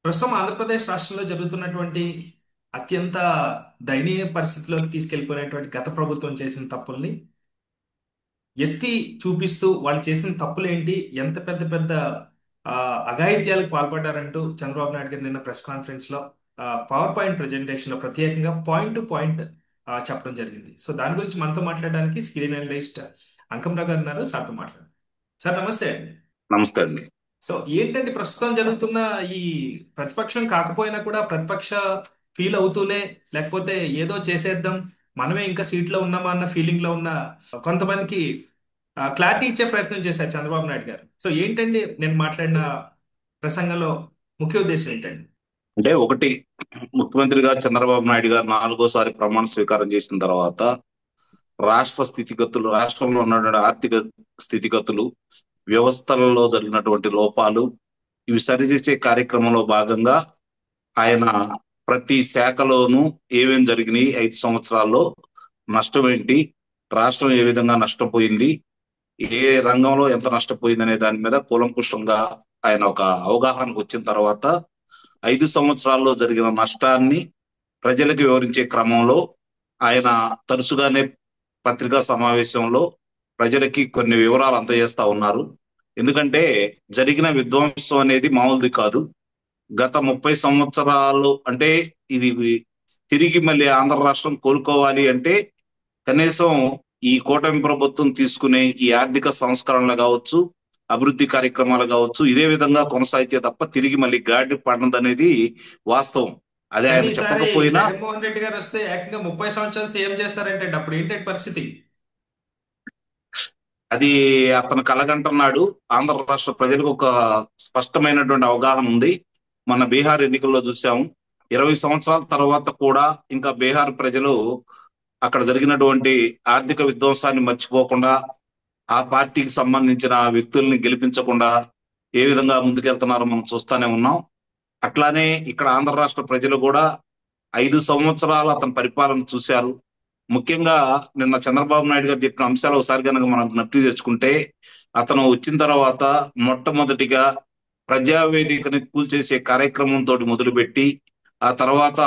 ప్రస్తుతం ఆంధ్రప్రదేశ్ రాష్ట్రంలో జరుగుతున్నటువంటి అత్యంత దయనీయ పరిస్థితిలోకి తీసుకెళ్లిపోయినటువంటి గత ప్రభుత్వం చేసిన తప్పుల్ని ఎత్తి చూపిస్తూ వాళ్ళు చేసిన తప్పులు ఏంటి, ఎంత పెద్ద పెద్ద ఆ, అఘాయిత్యాలకు పాల్పడ్డారంటూ చంద్రబాబు నాయుడు గారు నిన్న ప్రెస్ కాన్ఫరెన్స్ లో పవర్ పాయింట్ ప్రెజెంటేషన్ లో ప్రత్యేకంగా పాయింట్ టు పాయింట్ చెప్పడం జరిగింది. సో దాని గురించి మనతో మాట్లాడడానికి స్క్రీన్ అనలిస్ట్ అంకమ్రావు గారు ఉన్నారు. సార్తో మాట్లాడారు. సార్ నమస్తే అండి. నమస్తే అండి. సో ఏంటంటే ప్రస్తుతం జరుగుతున్న ఈ ప్రతిపక్షం కాకపోయినా కూడా ప్రతిపక్ష ఫీల్ అవుతూనే, లేకపోతే ఏదో చేసేద్దాం మనమే ఇంకా సీట్లో ఉన్నామా అన్న ఫీలింగ్ లో ఉన్న కొంతమందికి క్లారిటీ ఇచ్చే ప్రయత్నం చేశారు చంద్రబాబు నాయుడు గారు. సో ఏంటండి నేను మాట్లాడిన ప్రసంగంలో ముఖ్య ఉద్దేశం ఏంటండి? అంటే ఒకటి, ముఖ్యమంత్రిగా చంద్రబాబు నాయుడు గారు నాలుగోసారి ప్రమాణ స్వీకారం చేసిన తర్వాత రాష్ట్ర స్థితిగతులు, రాష్ట్రంలో ఉన్నటువంటి ఆర్థిక స్థితిగతులు, వ్యవస్థలలో జరిగినటువంటి లోపాలు, ఇవి సరిచేసే కార్యక్రమంలో భాగంగా ఆయన ప్రతి శాఖలోనూ ఏమేం జరిగినాయి, 5 సంవత్సరాల్లో నష్టం ఏంటి, రాష్ట్రం ఏ విధంగా నష్టపోయింది, ఏ రంగంలో ఎంత నష్టపోయింది అనే దాని మీద కూలంకుషంగా ఆయన ఒక అవగాహనకు వచ్చిన తర్వాత 5 సంవత్సరాల్లో జరిగిన నష్టాన్ని ప్రజలకు వివరించే క్రమంలో ఆయన తరచుగానే పత్రికా సమావేశంలో ప్రజలకి కొన్ని వివరాలు అందజేస్తా ఉన్నారు. ఎందుకంటే జరిగిన విధ్వంసం అనేది మామూలుది కాదు. గత 30 సంవత్సరాలు అంటే ఇది తిరిగి మళ్ళీ ఆంధ్ర రాష్ట్రం కోలుకోవాలి అంటే కనీసం ఈ కూటమి ప్రభుత్వం తీసుకునే ఈ ఆర్థిక సంస్కరణలు కావచ్చు, అభివృద్ధి కార్యక్రమాలు కావచ్చు, ఇదే విధంగా కొనసాగితే తప్ప తిరిగి మళ్ళీ గాడి పడదనేది వాస్తవం. అదే కానీ ఆయన ఈసారి చెప్పకపోయినా జగన్మోహన్ రెడ్డి గారు వస్తే ఏకంగా 30 సంవత్సరాలు సీఎం చేస్తారంటే అప్పుడు ఏంటంటే పరిస్థితి? అది అతను కలగంటున్నాడు. ఆంధ్ర రాష్ట్ర ప్రజలకు ఒక స్పష్టమైనటువంటి అవగాహన ఉంది. మన బీహార్ ఎన్నికల్లో చూసాము. 20 సంవత్సరాల తర్వాత కూడా ఇంకా బీహార్ ప్రజలు అక్కడ జరిగినటువంటి ఆర్థిక విధ్వంసాన్ని మర్చిపోకుండా, ఆ పార్టీకి సంబంధించిన వ్యక్తుల్ని గెలిపించకుండా ఏ విధంగా ముందుకెళ్తున్నారో మనం చూస్తానే ఉన్నాం. అట్లానే ఇక్కడ ఆంధ్ర రాష్ట్ర ప్రజలు కూడా 5 సంవత్సరాలు అతని పరిపాలన చూశారు. ముఖ్యంగా నిన్న చంద్రబాబు నాయుడు గారు చెప్పిన అంశాలు ఒకసారి కనుక మనం జ్ఞప్తి తెచ్చుకుంటే, అతను వచ్చిన తర్వాత మొట్టమొదటిగా ప్రజావేదికని కూల్చేసే కార్యక్రమంతో మొదలుపెట్టి, ఆ తర్వాత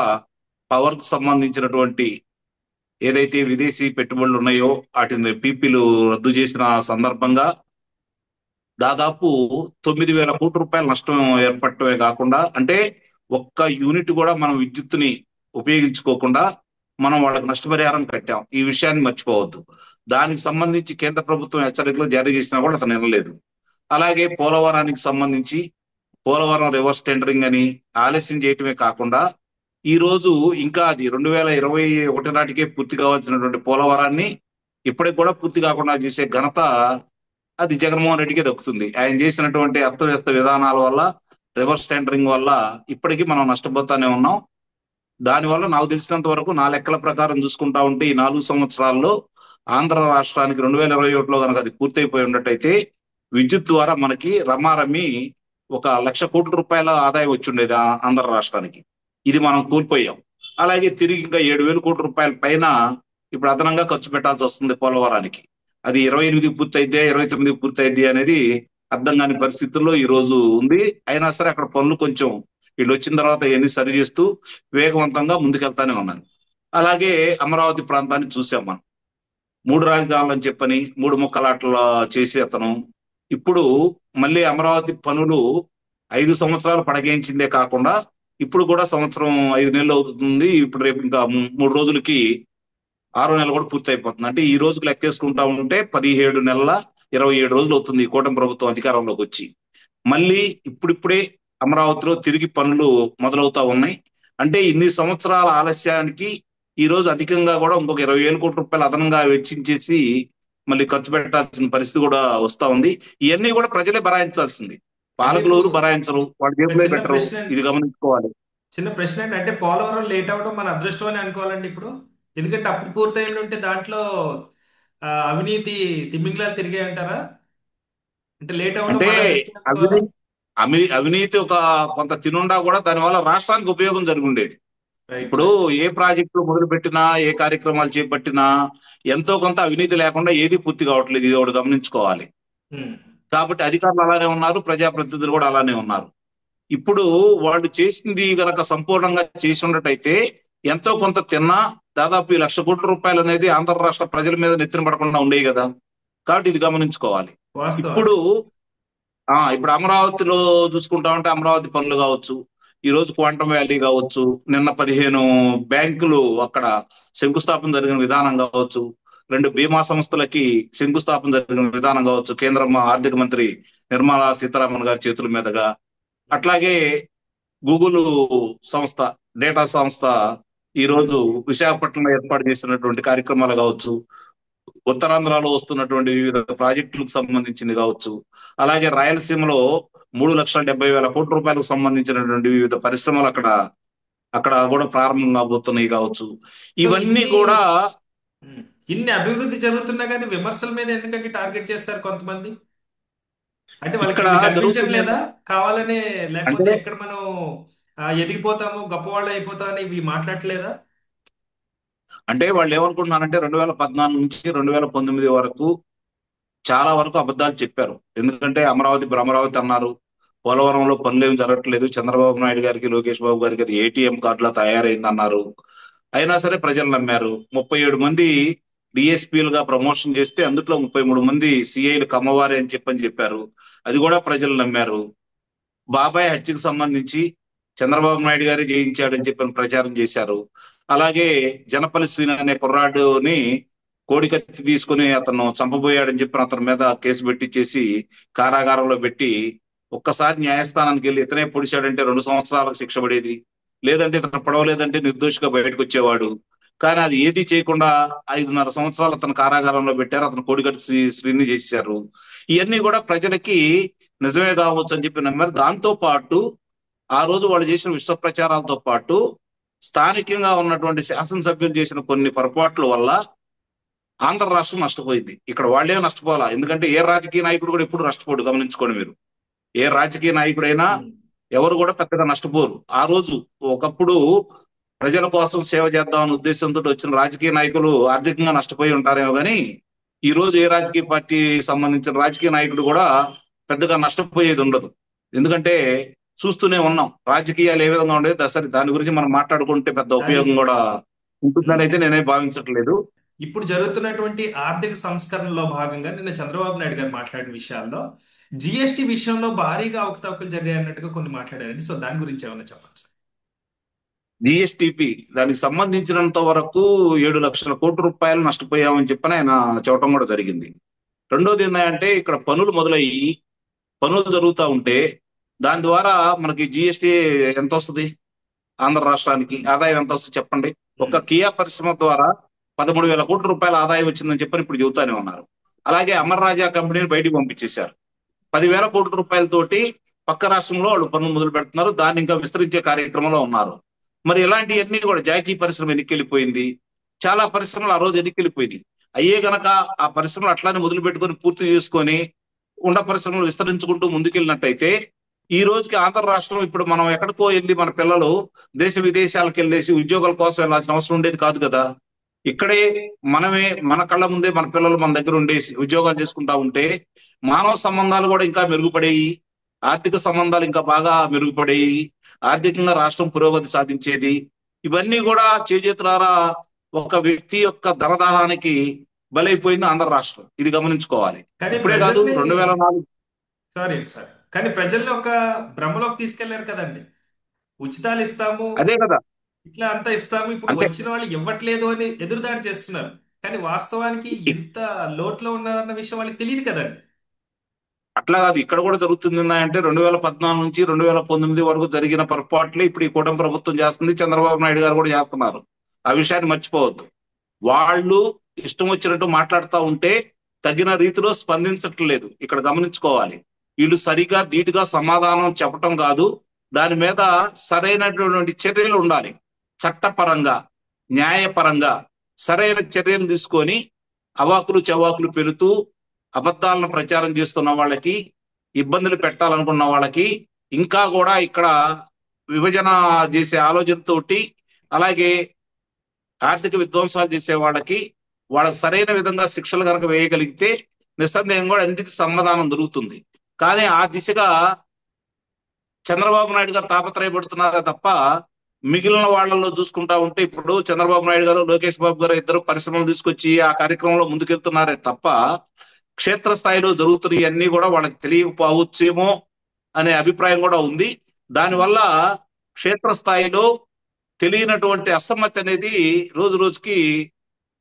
పవర్ కు సంబంధించినటువంటి ఏదైతే విదేశీ పెట్టుబడులు ఉన్నాయో వాటిని పీపీలు రద్దు చేసిన సందర్భంగా దాదాపు 9,000 కోట్ల రూపాయల నష్టం ఏర్పడటమే కాకుండా, అంటే ఒక్క యూనిట్ కూడా మనం విద్యుత్తుని ఉపయోగించుకోకుండా మనం వాళ్ళకి నష్టపరిహారం కట్టాం. ఈ విషయాన్ని మర్చిపోవద్దు. దానికి సంబంధించి కేంద్ర ప్రభుత్వం హెచ్చరికలు జారీ చేసినా కూడా అతను వినలేదు. అలాగే పోలవరానికి సంబంధించి పోలవరం రివర్స్ టెండరింగ్ అని ఆలస్యం చేయటమే కాకుండా, ఈ రోజు ఇంకా అది 2021 నాటికే పూర్తి కావాల్సినటువంటి పోలవరాన్ని ఇప్పటికి కూడా పూర్తి కాకుండా చేసే ఘనత అది జగన్మోహన్ రెడ్డికే దక్కుతుంది. ఆయన చేసినటువంటి అస్తవ్యస్త విధానాల వల్ల, రివర్స్ టెండరింగ్ వల్ల ఇప్పటికీ మనం నష్టపోతానే ఉన్నాం. దానివల్ల నాకు తెలిసినంత వరకు నా లెక్కల ప్రకారం చూసుకుంటా ఉంటే ఈ 4 సంవత్సరాల్లో ఆంధ్ర రాష్ట్రానికి 2021లో కనుక అది పూర్తయిపోయి ఉన్నట్టయితే విద్యుత్ ద్వారా మనకి రమారమి 1,00,00,000 కోట్ల రూపాయల ఆదాయం వచ్చి ఉండేది ఆంధ్ర రాష్ట్రానికి. ఇది మనం కోల్పోయాం. అలాగే తిరిగి ఇంకా 7,000 కోట్ల రూపాయల పైన ఇప్పుడు అదనంగా ఖర్చు పెట్టాల్సి వస్తుంది పోలవరానికి. అది 28కి పూర్తయిద్దే, 29కి పూర్తయిద్ది అనేది అర్థం కాని పరిస్థితుల్లో ఈ రోజు ఉంది. అయినా సరే అక్కడ పనులు కొంచెం వీళ్ళు వచ్చిన తర్వాత ఇవన్నీ సరి చేస్తూ వేగవంతంగా ముందుకెళ్తానే ఉన్నారు. అలాగే అమరావతి ప్రాంతాన్ని చూసాం మనం. 3 రాజధానులు అని చెప్పని 3 ముక్కలాట్ల చేసి అతను ఇప్పుడు మళ్ళీ అమరావతి పనులు 5 సంవత్సరాలు పడగేయించిందే కాకుండా ఇప్పుడు కూడా సంవత్సరం 5 నెలలు అవుతుంది. ఇప్పుడు రేపు ఇంకా 3 రోజులకి 6వ నెల కూడా పూర్తి అయిపోతుంది. అంటే ఈ రోజుకి లెక్కేసుకుంటా ఉంటే 17 నెలల 27 రోజులు అవుతుంది ఈ కూటమి ప్రభుత్వం అధికారంలోకి వచ్చి. మళ్ళీ ఇప్పుడిప్పుడే అమరావతిలో తిరిగి పనులు మొదలవుతా ఉన్నాయి. అంటే ఇన్ని సంవత్సరాల ఆలస్యానికి ఈ రోజు అధికంగా కూడా ఇంకొక 20,000 కోట్ల రూపాయలు అదనంగా వెచ్చించేసి మళ్ళీ ఖర్చు పెట్టాల్సిన పరిస్థితి కూడా వస్తా ఉంది. ఇవన్నీ కూడా ప్రజలే భరాయించాల్సింది. అంటే పాలకులు ఇప్పుడు ఎవరు భరాయించరు, వాళ్ళ ఒక జేబులే చిన్న పెట్టరు. ప్రశ్న ఇది గమనించుకోవాలి. చిన్న ప్రశ్న ఏంటంటే పోలవరం లేట్ అవ్వడం మన అదృష్టం అని అనుకోవాలండి ఇప్పుడు. ఎందుకంటే అప్పుడు పూర్తయి ఉంటే దాంట్లో అవినీతి తిమింగలాలు తిరిగాయి అంటారా? అంటే లేట్ అవ్వడం అంటే మన అదృష్టం అనుకోవాలా? అవినీతి అవినీతి ఒక కొంత తినుండా కూడా దానివల్ల రాష్ట్రానికి ఉపయోగం జరుగుండేది. రైట్, ఇప్పుడు రైట్. ఏ ప్రాజెక్టులు మొదలు పెట్టినా, ఏ కార్యక్రమాలు చేపట్టినా ఎంతో కొంత అవినీతి లేకుండా ఏది పూర్తి కావట్లేదు. ఇది ఒకటి గమనించుకోవాలి. ఉమ్. కాబట్టి అధికారులు అలానే ఉన్నారు, ప్రజాప్రతినిధులు కూడా అలానే ఉన్నారు. ఇప్పుడు వాళ్ళు చేసింది గనక సంపూర్ణంగా చేసి ఉన్నట్టయితే ఎంతో కొంత తిన్నా దాదాపు ఈ 1,00,00,000 రూపాయలు అనేది ఆంధ్ర రాష్ట్ర ప్రజల మీద నెత్తిన పడకుండా ఉండేవి కదా. కాబట్టి ఇది గమనించుకోవాలి. వాస్తవం ఇప్పుడు అండి. ఇప్పుడు అమరావతిలో చూసుకుంటా ఉంటే అమరావతి పనులు కావచ్చు, ఈ రోజు క్వాంటమ్ వ్యాలీ కావచ్చు, నిన్న 15 బ్యాంకులు అక్కడ శంకుస్థాపన జరిగిన విధానం కావచ్చు, 2 బీమా సంస్థలకి శంకుస్థాపన జరిగిన విధానం కావచ్చు, కేంద్ర ఆర్థిక మంత్రి నిర్మలా సీతారామన్ గారి చేతుల మీదుగా. అట్లాగే గూగుల్ సంస్థ, డేటా సంస్థ ఈ రోజు విశాఖపట్నంలో ఏర్పాటు చేసినటువంటి కార్యక్రమాలు కావచ్చు, ఉత్తరాంధ్రలో వస్తున్నటువంటి వివిధ ప్రాజెక్టులకు సంబంధించింది కావచ్చు, అలాగే రాయలసీమలో 3,70,000 కోట్ల రూపాయలకు సంబంధించినటువంటి వివిధ పరిశ్రమలు అక్కడ అక్కడ కూడా ప్రారంభం కాబోతున్నాయి కావచ్చు. సో ఇవన్నీ ఇన్ని కూడా ఉమ్, ఇన్ని అభివృద్ధి జరుగుతున్నా కానీ విమర్శల మీద ఎందుకంటే టార్గెట్ చేస్తారు కొంతమంది? అంటే వాళ్ళకి ఇక్కడ ఇవి జరుగుతుంది కనిపించట్లేదా కావాలనే? లేకపోతే అంటే ఎక్కడ మనం ఎదిగిపోతాము, గొప్పవాళ్ళు అయిపోతామని ఇవి మాట్లాడట్లేదా? అంటే వాళ్ళు ఏమనుకుంటున్నారంటే 2014 నుంచి 2019 వరకు చాలా వరకు అబద్ధాలు చెప్పారు. ఎందుకంటే అమరావతి భ్రమరావతి అన్నారు, పోలవరంలో పనులు ఏమి జరగట్లేదు, చంద్రబాబు నాయుడు గారికి లోకేష్ బాబు గారికి అది ఏటీఎం కార్డులా తయారైంది అన్నారు. అయినా సరే ప్రజలు నమ్మారు. 37 మంది డిఎస్పీలుగా ప్రమోషన్ చేస్తే అందులో 33 మంది సిఐలు కమ్మవారే అని చెప్పారు. అది కూడా ప్రజలు నమ్మారు. బాబాయ్ హత్యకు సంబంధించి చంద్రబాబు నాయుడు గారే చేయించాడని చెప్పని ప్రచారం చేశారు. అలాగే జనపల్లి శ్రీను అనే కుర్రాడుని కోడికత్తి తీసుకుని అతను చంపబోయాడని చెప్పి అతని మీద కేసు పెట్టించేసి కారాగారంలో పెట్టి, ఒక్కసారి న్యాయస్థానానికి వెళ్ళి ఇతనే పొడిచాడంటే 2 సంవత్సరాలకు శిక్ష పడేది, లేదంటే ఇతను పడవలేదంటే నిర్దోషిగా బయటకు వచ్చేవాడు. కానీ అది ఏది చేయకుండా 5.5 సంవత్సరాలు అతను కారాగారంలో పెట్టారు. అతను కోడికత్తి శ్రీని చేశారు. ఇవన్నీ కూడా ప్రజలకి నిజమే కావచ్చు అని చెప్పి నమ్మారు. దాంతో పాటు ఆ రోజు వాళ్ళు చేసిన విశ్వ ప్రచారాలతో పాటు స్థానికంగా ఉన్నటువంటి శాసనసభ్యులు చేసిన కొన్ని పొరపాట్ల వల్ల ఆంధ్ర రాష్ట్రం నష్టపోయింది. ఇక్కడ వాళ్ళే నష్టపోవాలా, ఎందుకంటే ఏ రాజకీయ నాయకుడు కూడా ఎప్పుడు నష్టపోడు. గమనించుకోండి మీరు, ఏ రాజకీయ నాయకుడైనా ఉమ్. ఎవరు కూడా పెద్దగా నష్టపోరు. ఆ రోజు ఒకప్పుడు ప్రజల కోసం సేవ చేద్దామనే ఉద్దేశంతో వచ్చిన రాజకీయ నాయకులు ఆర్థికంగా నష్టపోయి ఉంటారేమో కానీ, ఈ రోజు ఏ రాజకీయ పార్టీ సంబంధించిన రాజకీయ నాయకుడు కూడా పెద్దగా నష్టపోయేది ఉండదు. ఎందుకంటే చూస్తూనే ఉన్నాం రాజకీయాలు ఏ విధంగా ఉండేది. సరే, దాని గురించి మనం మాట్లాడుకుంటే పెద్ద అది ఉపయోగం కూడా ఉంటుందని ఉమ్, అయితే నేనే భావించట్లేదు. ఇప్పుడు జరుగుతున్నటువంటి ఆర్థిక సంస్కరణలో భాగంగా నిన్న చంద్రబాబు నాయుడు గారు మాట్లాడిన విషయాల్లో జిఎస్టి విషయంలో భారీగా అవకతవకలు జరిగాయన్నట్టుగా కొన్ని మాట్లాడారండి. సో దాని గురించి ఏమైనా చెప్పచ్చు? జిఎస్టిపి దానికి సంబంధించినంత వరకు 7,00,000 కోట్ల రూపాయలు నష్టపోయామని చెప్పని ఆయన చెప్పడం కూడా జరిగింది. రెండోది ఏంటంటే ఇక్కడ పనులు మొదలయ్యి పనులు జరుగుతూ ఉంటే దాని ద్వారా మనకి జిఎస్టి ఎంత వస్తుంది, ఆంధ్ర రాష్ట్రానికి ఆదాయం ఎంత వస్తుంది చెప్పండి. ఒక ఉమ్. కియా పరిశ్రమ ద్వారా 13,000 కోట్ల రూపాయల ఆదాయం వచ్చిందని చెప్పని ఇప్పుడు చెబుతానే ఉన్నారు. అలాగే అమర్ రాజా కంపెనీని బయటికి పంపించేశారు. 10,000 కోట్ల రూపాయలతోటి పక్క రాష్ట్రంలో వాళ్ళు పనులు మొదలు పెడుతున్నారు. దాన్ని ఇంకా విస్తరించే కార్యక్రమంలో ఉన్నారు. మరి ఇలాంటివన్నీ కూడా జాకీ పరిశ్రమ ఎన్నికెళ్ళిపోయింది, చాలా పరిశ్రమలు ఆ రోజు ఎన్నికెళ్ళిపోయింది. అయ్యే గనక ఆ పరిశ్రమలు అట్లానే మొదలు పెట్టుకొని పూర్తి చేసుకొని ఉండ పరిశ్రమలు విస్తరించుకుంటూ ముందుకెళ్ళినట్టయితే ఈ రోజుకి ఆంధ్ర రాష్ట్రం ఇప్పుడు మనం ఎక్కడికో వెళ్ళి మన పిల్లలు దేశ విదేశాలకు వెళ్ళేసి ఉద్యోగాల కోసం వెళ్ళాల్సిన అవసరం ఉండేది కాదు కదా. ఇక్కడే మనమే మన కళ్ళ ముందే మన పిల్లలు మన దగ్గర ఉండేసి ఉద్యోగాలు చేసుకుంటా ఉంటే మానవ సంబంధాలు కూడా ఇంకా మెరుగుపడేవి, ఆర్థిక సంబంధాలు ఇంకా బాగా మెరుగుపడేవి, ఆర్థికంగా రాష్ట్రం పురోగతి సాధించేది. ఇవన్నీ కూడా చేజేతులారా ఒక వ్యక్తి యొక్క ధనదాహానికి బలైపోయింది ఆంధ్ర రాష్ట్రం. ఇది గమనించుకోవాలి. కానీ ఇప్పుడే కాదు, ప్రజల్ని 2004. సారీ కానీ ప్రజల్ని ఒక భ్రమలోకి తీసుకెళ్లారు కదండి. ఉచితాలు ఇస్తాము, అదే కదా. ఇట్లా అంతా ఇస్తాము, ఇప్పుడు అంటే వచ్చిన వాళ్ళు ఇవ్వట్లేదు అని ఎదురుదాడి చేస్తున్నారు. కానీ వాస్తవానికి ఎంత లోట్లో ఉన్నారన్న విషయం వాళ్ళకి తెలియదు కదండి. అట్లా కాదు, ఇక్కడ కూడా జరుగుతుంది. అంటే 2014 నుంచి 2019 వరకు జరిగిన పొరపాట్లే ఇప్పుడు ఈ కూటమి ప్రభుత్వం చేస్తుంది, చంద్రబాబు నాయుడు గారు కూడా చేస్తున్నారు. ఆ విషయాన్ని మర్చిపోవద్దు. వాళ్ళు ఇష్టం వచ్చినట్టు మాట్లాడుతూ ఉంటే తగిన రీతిలో స్పందించట్లేదు. ఇక్కడ గమనించుకోవాలి. వీళ్ళు సరిగా ధీటుగా సమాధానం చెప్పటం కాదు, దాని మీద సరైనటువంటి చర్యలు ఉండాలి. చట్టపరంగా, న్యాయపరంగా సరైన చర్యలు తీసుకొని అవాకులు చవాకులు పెడుతూ అబద్ధాలను ప్రచారం చేస్తున్న వాళ్ళకి, ఇబ్బందులు పెట్టాలనుకున్న వాళ్ళకి, ఇంకా కూడా ఇక్కడ విభజన చేసే ఆలోచనతోటి, అలాగే ఆర్థిక విధ్వంసాలు చేసే వాళ్ళకి సరైన విధంగా శిక్షలు కనుక వేయగలిగితే నిస్సందేహం కూడా అన్నిటికీ సమాధానం దొరుకుతుంది. కానీ ఆ దిశగా చంద్రబాబు నాయుడు గారు తాపత్రయపడుతున్నారే తప్ప మిగిలిన వాళ్ళలో చూసుకుంటా ఉంటే ఇప్పుడు చంద్రబాబు నాయుడు గారు లోకేష్ బాబు గారు ఇద్దరు పరిశ్రమలు తీసుకొచ్చి ఆ కార్యక్రమంలో ముందుకెళ్తున్నారే తప్ప క్షేత్రస్థాయిలో జరుగుతున్నవన్నీ కూడా వాళ్ళకి తెలియకపోవచ్చేమో అనే అభిప్రాయం కూడా ఉంది. దానివల్ల క్షేత్రస్థాయిలో తెలియనటువంటి అసమ్మతి అనేది రోజు రోజుకి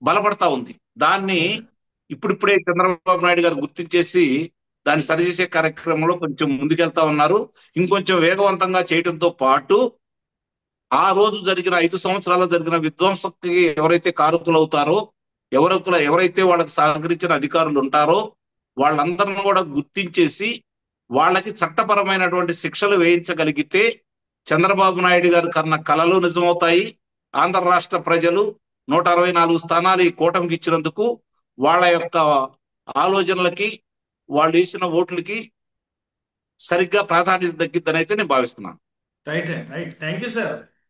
బలపడతా ఉంది. దాన్ని ఓకే. ఇప్పుడిప్పుడే చంద్రబాబు నాయుడు గారు గుర్తించేసి దాన్ని సరిచేసే కార్యక్రమంలో కొంచెం ముందుకెళ్తా ఉన్నారు. ఇంకొంచెం వేగవంతంగా చేయడంతో పాటు ఆ రోజు జరిగిన 5 సంవత్సరాల్లో జరిగిన విధ్వంసకి ఎవరైతే కారకులు అవుతారో, ఎవరైతే వాళ్ళకి సహకరించిన అధికారులు ఉంటారో వాళ్ళందరిని కూడా గుర్తించేసి వాళ్ళకి చట్టపరమైనటువంటి శిక్షలు వేయించగలిగితే చంద్రబాబు నాయుడు గారు కన్న కలలు నిజమవుతాయి. ఆంధ్ర రాష్ట్ర ప్రజలు 164 స్థానాలు ఈ కూటమికి ఇచ్చినందుకు వాళ్ళ యొక్క ఆలోచనలకి వాళ్ళు వేసిన ఓట్లకి సరిగ్గా ప్రాధాన్యత దక్కిద్దని అయితే నేను భావిస్తున్నాను. Right right. Thank you sir.